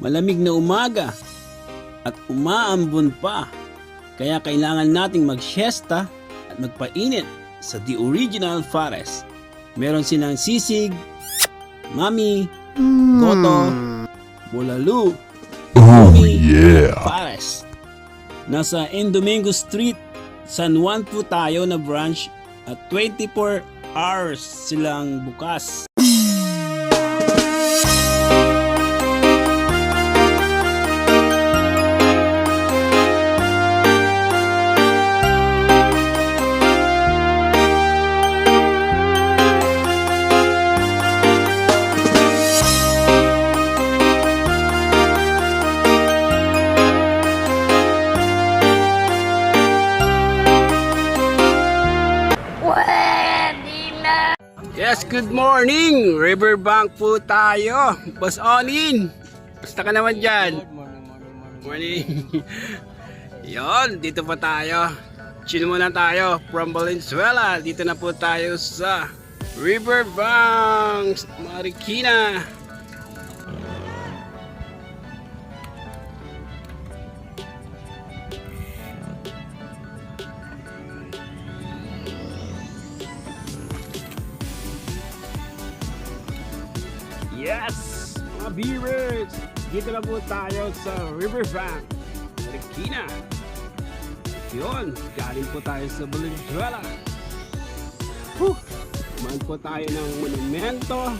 Malamig na umaga at umaambon pa. Kaya kailangan nating mag-siesta at magpainit sa The Original Forest. Meron silang sisig, mami, goto, bulalu, Forest. Nasa Domingo Street, San Juan po tayo na branch at 24 hours silang bukas. Yes, good morning! Riverbank po tayo. Boss Onin, basta ka naman dyan. Morning. Yon, dito pa tayo. Chill muna tayo from Valenzuela. Dito na po tayo sa Riverbank, Marikina. Yes, mga viewers, dito na po tayo sa Riverbank, Marikina. Yun, galing po tayo sa Valenzuela. Kumain po tayo ng Monumento,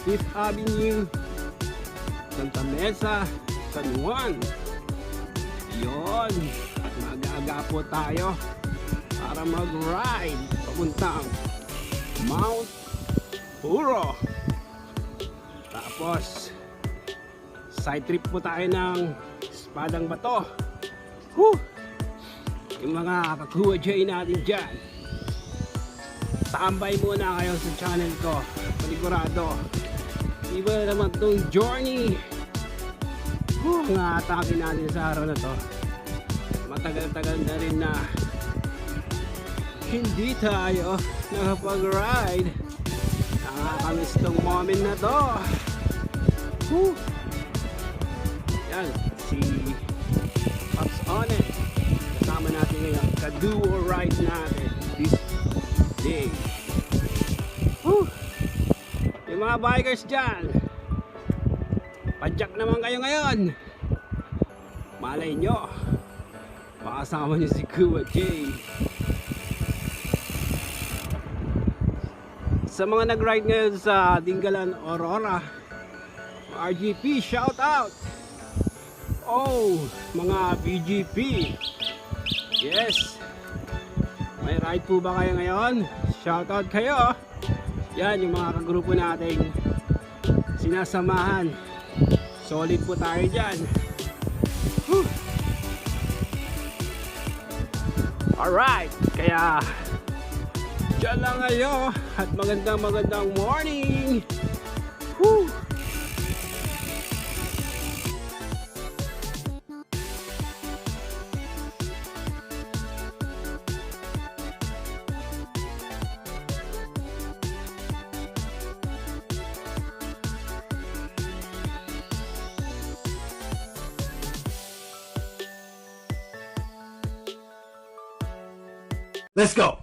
Fifth Avenue, Santa Mesa, San Juan. Yun, mag-aga po tayo para mag-ride papuntang Mount Puro. Tapos side trip po tayo ng Espadang Bato. Yung mga kakuha dyan natin dyan, tambay muna kayo sa channel ko, panigurado iba naman itong journey. Ang atake natin sa araw na to, matagal-tagal na rin na hindi tayo nakapag-ride. Nakakamiss tong moment na to. Yan, si Pops Onin. Kasama natin ngayon. Ka-duo ride natin this day. Yung mga bikers dyan, padyak naman kayo ngayon. Malay nyo, makasama nyo si Kuya J. Sa mga nag-ride ngayon sa Dingalan, Aurora, RGP, shout out! Oh, mga BGP, yes, may ride po ba kayo ngayon? Shout out kayo! Yan yung mga kagrupo nating sinasamahan. Solid po tayo dyan. Alright, kaya dyan lang kayo at magandang morning. Let's go.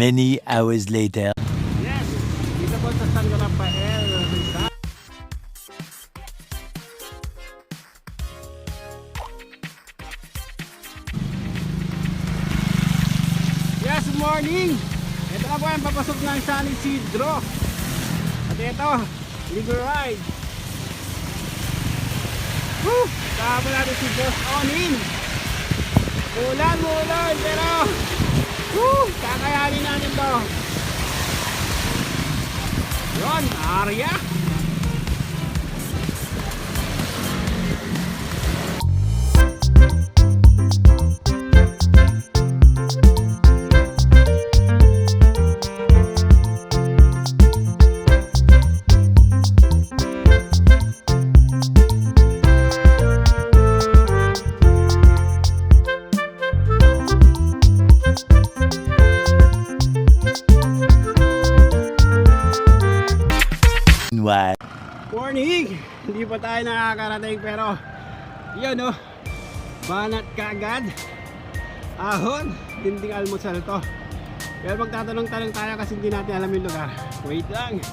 Many hours later. Yes, dito po sa San Rafael, Rizal. Yes, morning! Ito na po yung papasok ng San Isidro. At ito, ligo ride. Kasama natin si Boss Onin. Ulan, pero kakayanin natin to. Yun, area. pa tayo nakakarating pero yun oh, banat kaagad. Ahon, dinding almusal to. Pero magtatanong-tanong tayo kasi hindi natin alam yung lugar. Wait lang.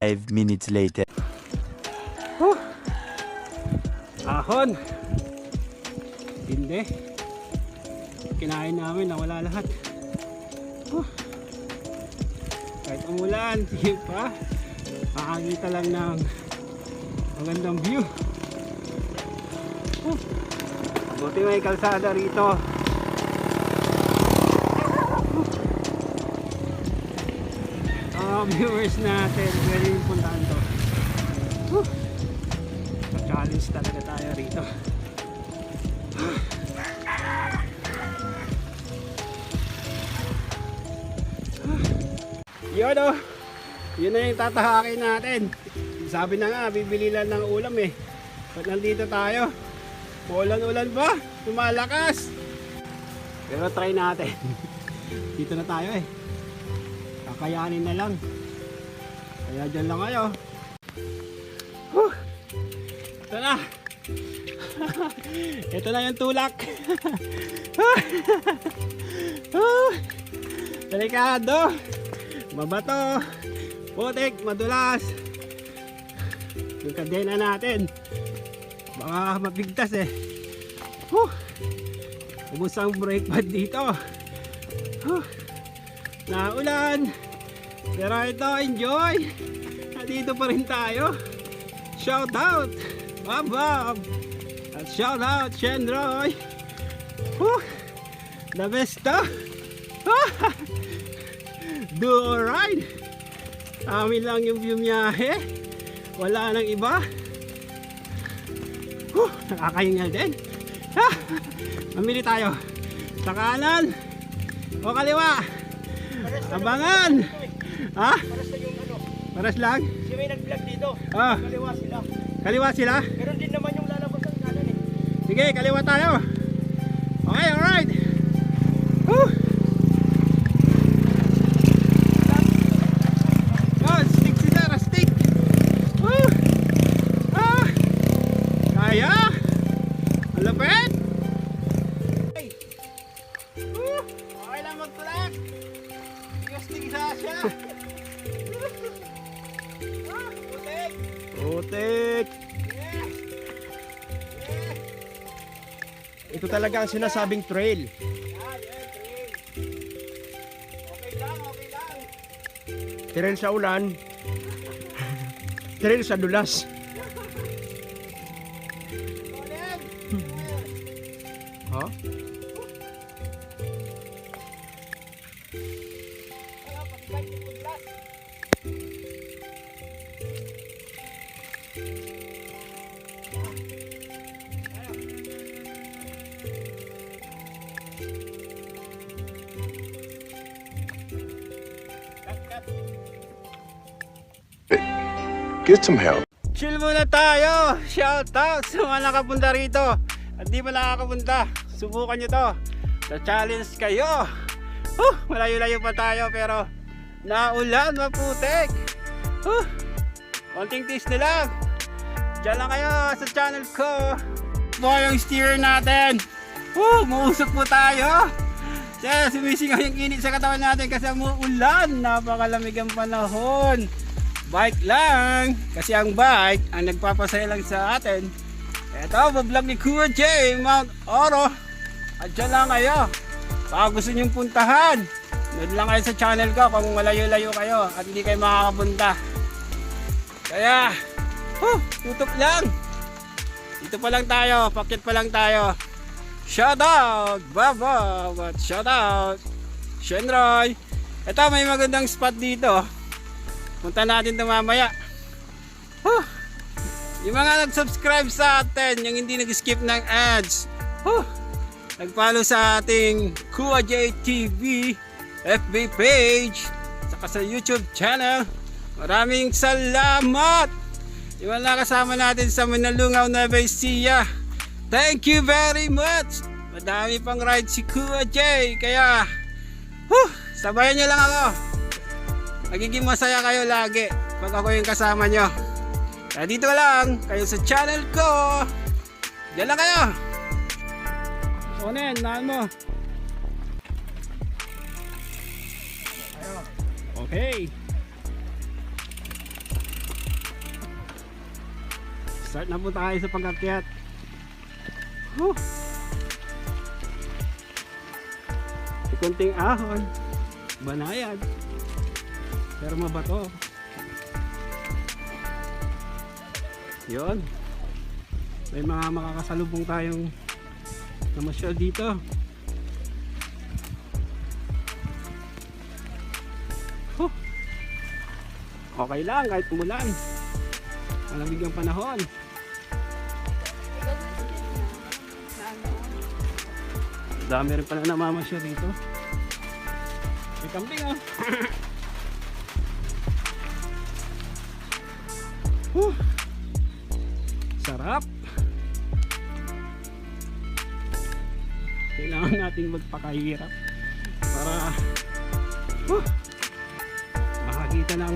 Five minutes later. Ahon. Hindi. Kinain namin, nawala lahat. Kahit umulan, sige pa. Makakita lang ng magandang view. Buti may kalsada rito. Viewers natin, pwede yung puntaan to. Pa-challenge talaga tayo rito. Yun o, yun na yung tatahakin natin. Sabi na nga, bibili lang ng ulam eh. Ba't nandito tayo? Ulan-ulan ba? Lumalakas. Pero try natin. Dito na tayo eh. Kakayanin na lang. Kaya dyan lang kayo. Ito na. Ito na yung tulak. Delikado. Mabato. Putik. Madulas. Yung kadena natin. Baka mabigtas eh. Ubus ang brake pad dito. Naulan. Pero ito, enjoy. Nandito pa rin tayo. Shout out Bob. At shout out Shendroy. The best to. Do alright. Amin lang yung bumiyahe. Wala nang iba. Nakakahingal din. Mamili tayo. Sa kanan o kaliwa. Abangan. Ha? Paras lang? Kasi may nag-vlog dito. Kaliwa sila. Kaliwa sila? Meron din naman yung lalabas ng kanan eh. Sige, kaliwa tayo. Okay, alright. Woo! Yan, stick sila, stick. Woo! Kaya? Ang lapit. Okay lang magtulak. Stick siya. Putik. Putik. Ito talaga ang sinasabing trail. Okay lang. Trail sa ulan. Trail sa dulas. Ha? Get some help. Chill muna tayo. Shout out sa mga nakapunta rito. At di pa nakakapunta, subukan nyo to. Sa challenge kayo. Malayo-layo pa tayo pero naulan, maputik. Konting tiis na lang. Diyan lang kayo sa channel ko. Ito yung steer natin. Mausok po tayo. Kaya sumisingaw yung init sa katawan natin kasi umuulan. Napakalamig ang panahon. Bike lang. Kasi ang bike ang nagpapasaya lang sa atin. Ito, vlog ni Kuya J, Mount Oro. At dyan lang kayo. Baka gusto nyong puntahan. Nood lang kayo sa channel ko kung malayo-layo kayo at hindi kayo makakapunta. Kaya, tutok lang. Dito pa lang tayo, pakyat pa lang tayo. Shout out, Baba, at shout out, Shenroy. Ito, may magandang spot dito. Punta natin ito mamaya. Yung mga nag-subscribe sa atin, yung hindi nag-skip ng ads, nag-follow sa ating Kuya J TV FB page, saka sa YouTube channel. Maraming salamat! Yung mga kasama natin sa Manalungaw, Nueva Ecija, thank you very much! Madami pang ride si Kuya J, kaya sabayan nyo lang ako. Magiging masaya kayo lagi pag ako yung kasama nyo. Kaya dito lang kayo sa channel ko. Diyan lang kayo. Onen, naan mo. Okay. Start na po tayo sa pag-akyat. May kunting ahon. Banayad. Pero mabato. Yun. May mga makakasalubong tayong namasyal dito. Okay lang kahit umulan. Malamig ang panahon. Dami rin pala namamasyal dito. May kambing sarap. Kailangan nating magpakahirap para makakita ng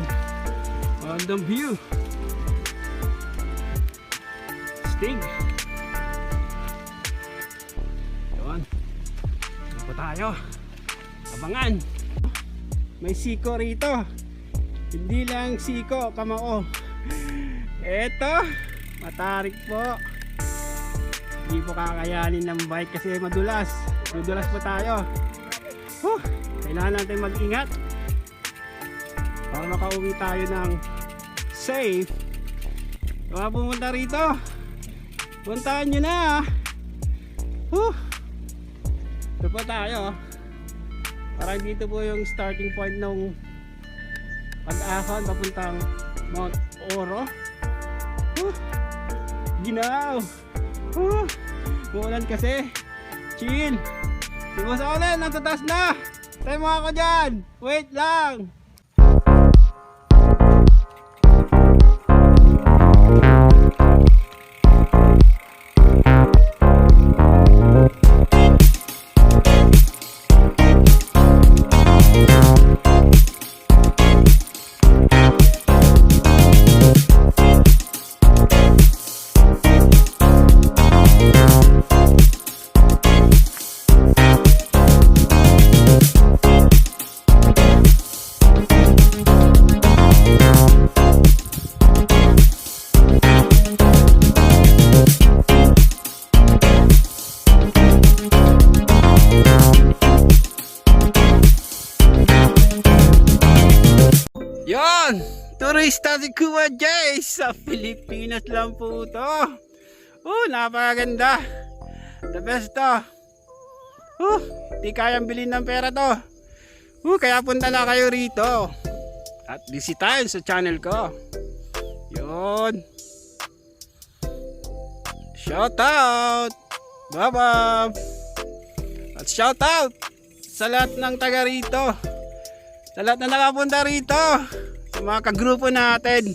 magandang view. Stig. Yun. Dito po tayo. Abangan. May siko rito. Hindi lang siko, kamao. Eto, matarik po. Hindi po kakayanin ng bike kasi madulas. Dudulas po tayo. Kailangan natin mag-ingat para makauwi tayo ng safe. Kaya pumunta rito, puntahan nyo na. Ito po tayo. Parang dito po yung starting point ng pag-ahon papuntang Mount Oro. Ginaw. Muulan kasi. Chill. Si Boss Olen, nasa taas na. Tayo mga ko dyan. Wait lang. Yon, turista si Kuya J sa Pilipinas lang po ito. Napakaganda. The best to. Di kayang bilhin ng pera to. Kaya punta na kayo rito. At bisitahin sa channel ko. Yon. Shout out. Bye-bye. At shout out sa lahat ng taga rito. Sa lahat na nakapunta rito, sa mga kagrupo natin.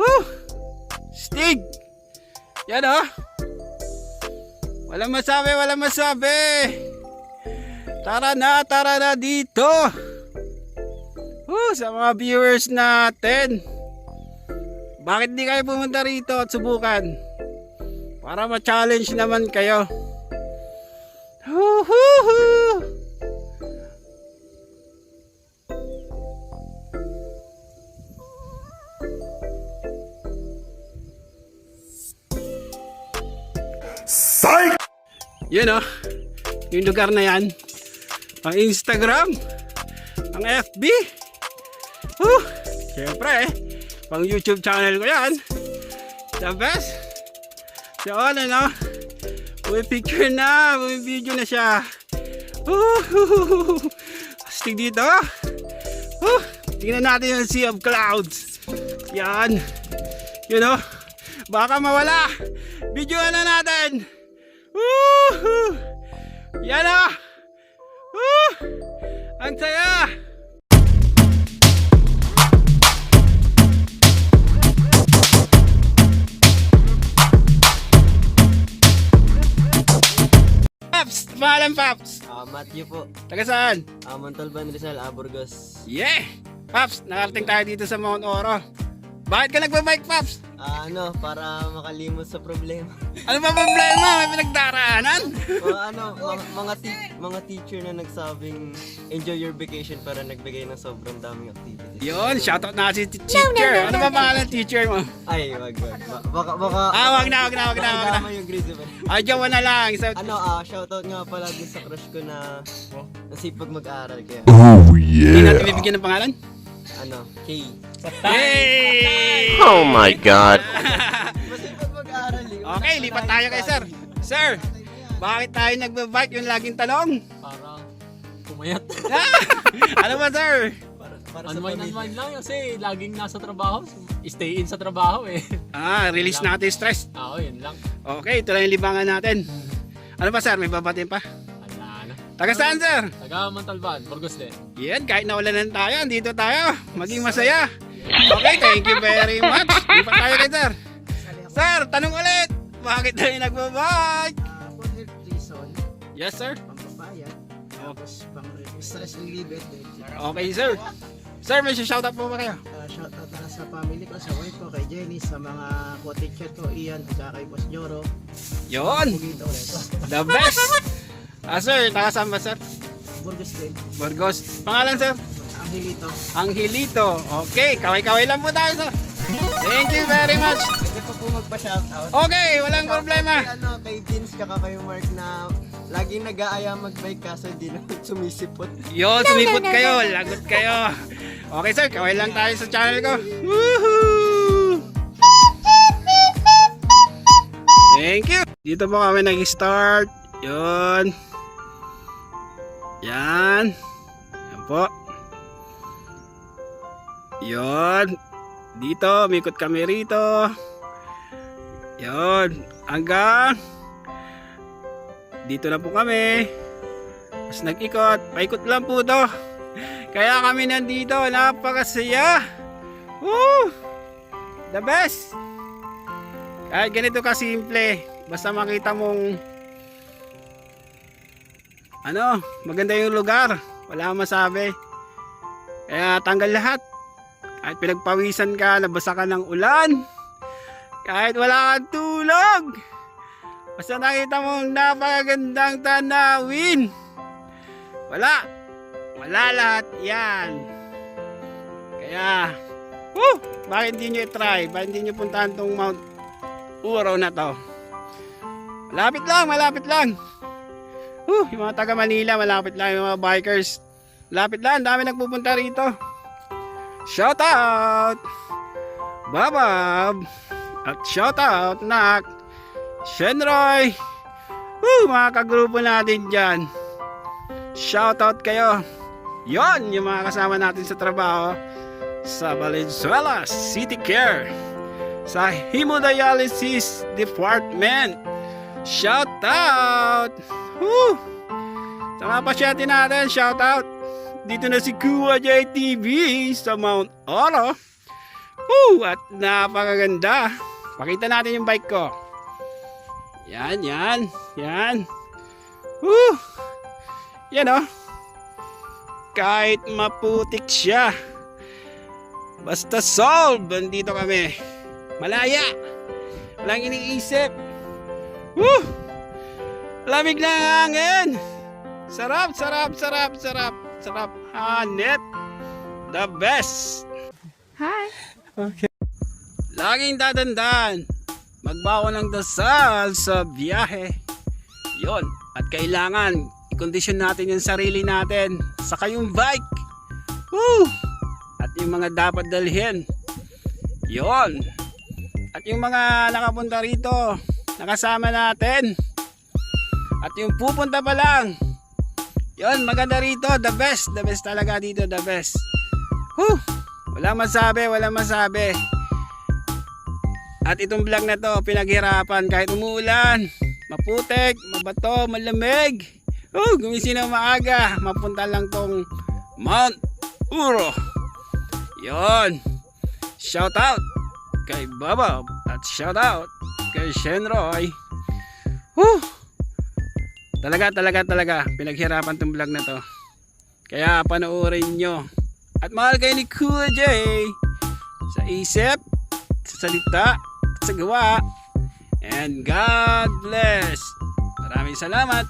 Woo! Stig! Yan oh! Walang masabi! Tara na dito! Sa mga viewers natin! Bakit di kayo pumunta rito at subukan? Para ma-challenge naman kayo. Huhuhu! Psych! Yun oh, yung lugar na yan. Ang Instagram, ang FB. Siyempre pang YouTube channel ko yan. The best. So ano, may picture na, may video na siya. Astig dito. Tingnan natin yung sea of clouds. Yan. You know, baka mawala. Videoan na natin. Yan o. Ang saya. Paps, pangalan Paps. Matthew po. Taga saan? Montalban, Rizal, Burgos. Yeah! Paps, nakarating tayo dito sa Mount Oro. Bakit ka nagbabike, Paps? Para makalimot sa problema. Ano ba problema? May pinagdaraanan? Mga teacher na nagsabing enjoy your vacation para nagbigay ng sobrang daming activities. Yun, shoutout na si teacher. Ano ba pangalan ng teacher mo? Ay, wag. Baka Wag na. Tama yung grades ba? Jowa na lang. Shoutout nga pala din sa crush ko na nasipag mag-aral kaya. Hindi natin bibigyan ng pangalan? Kay. Hey! Oh my God. Masipag mag-aral eh. Okay, lipat tayo kay sir. Sir, bakit tayo nagbabike? Yung laging tanong. Para pumayat. Ano ba, sir? Para sa Unwind pamilya. lang kasi laging nasa trabaho. Stay in sa trabaho eh. Release natin yung stress. Yun lang. Okay, ito lang yung libangan natin. Ano ba, sir? May babatin pa? Ala na. Taga saan, sir? Taga Montalban, Burgos din. Yan, kahit naulanan tayo, dito tayo. Maging masaya. Okay, thank you very much. Lipat tayo kay sir. Sir, tanong ulit. Bakit tayo nagbabike? For health reason, Yes, sir. pampapaya, tapos pang stress relieved. Okay, sir. Sir, may shoutout po ba kayo? Shout out na sa family ko, sa wife ko, kay Jenny, sa mga co-teacher ko, Ian, at kay Boss Joro. Yon, Pugito ulit. the best. Sir, taga saan ba, sir? Burgos din. Burgos. Pangalan, sir? Angelito. Angelito. Okay, kaway-kaway lang po tayo, sir. Thank you very much. Pwede pa po magpa-shoutout. Okay, walang problema. Kay Vince kaka kay Mark na laging nag-aaya mag-bike kaso di na sumisipot. Yo, sumipot kayo, lagot kayo. Okay, sir, kaway lang tayo sa channel ko. Woohoo! Thank you. Dito po kami nag-start. Yun. Yan. Yan po. Yun. Dito, umikot kami rito. Yun. Hanggang dito na po kami. Tapos nag-ikot. Paikot lang po to. Kaya kami nandito. Napakasaya. Woo! The best. Kahit ganito kasimple. Basta makita mong maganda yung lugar. Wala akong masabi. Kaya tanggal lahat. Kahit pinagpawisan ka, nabasa ka ng ulan. Kahit wala kang tulog. Basta nakita mong napakagandang tanawin. Wala lahat yan. Kaya, bakit hindi nyo i-try? Bakit hindi nyo puntahan tong Mount Oro na to? Malapit lang. Yung mga taga Manila, malapit lang. Yung mga bikers, malapit lang. Dami nagpupunta rito. Shout out Babab at shout out Nak, Shenroy, mga kagrupo natin dyan. Shout out kayo. Yon, yung mga kasama natin sa trabaho sa Valenzuela City Care, sa Hemodialysis Department. Shout out. Sa mga pasyente natin, shout out. Dito na si Kuya JTV sa Mount Oro. At napakaganda. Pakita natin yung bike ko. Yan. Yan oh. Kahit maputik siya, basta solve, nandito kami. Malaya. Walang iniisip. Lamig na ang hangin. Sarap. Hanit. The best. Laging tatandaan, magbawa ng dasal sa biyahe. Yon, at kailangan i-condition natin yung sarili natin, saka yung bike. At yung mga dapat dalhin. Yon. At yung mga nakapunta rito, nakasama natin. At yung pupunta pa lang. Yon, maganda rito, the best talaga dito, the best. Walang masabi. At itong vlog na to, pinaghirapan kahit umuulan, maputik, mabato, malamig. Gumising na maaga, mapunta lang tong Mount Uro. Yon. Shout out kay Bobob at shout out kay Shenroy. Talaga pinaghirapan tong vlog na to. Kaya panoorin nyo. At mahal kayo ni Kuya J sa isip, sa salita, sa gawa. And God bless. Maraming salamat.